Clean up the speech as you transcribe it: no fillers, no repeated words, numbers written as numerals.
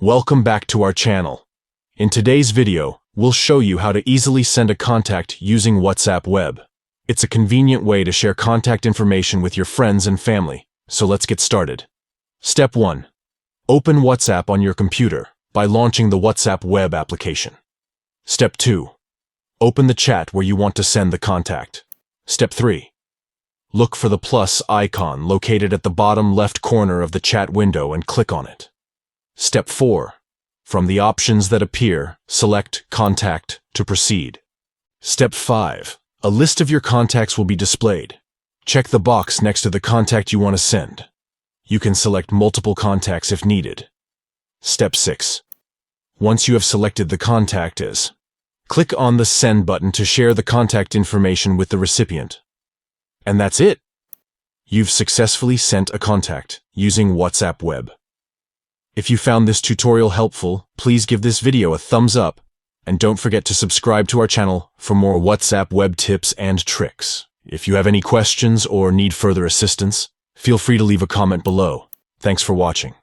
Welcome back to our channel. In today's video, we'll show you how to easily send a contact using WhatsApp Web. It's a convenient way to share contact information with your friends and family, so let's get started. Step 1. Open WhatsApp on your computer by launching the WhatsApp Web application. Step 2. Open the chat where you want to send the contact. Step 3. Look for the plus icon located at the bottom left corner of the chat window and click on it. Step 4. From the options that appear, select Contact to proceed. Step 5. A list of your contacts will be displayed. Check the box next to the contact you want to send. You can select multiple contacts if needed. Step 6. Once you have selected the contact click on the Send button to share the contact information with the recipient. And that's it! You've successfully sent a contact using WhatsApp Web. If you found this tutorial helpful, please give this video a thumbs up, and don't forget to subscribe to our channel for more WhatsApp Web tips and tricks. If you have any questions or need further assistance, feel free to leave a comment below. Thanks for watching.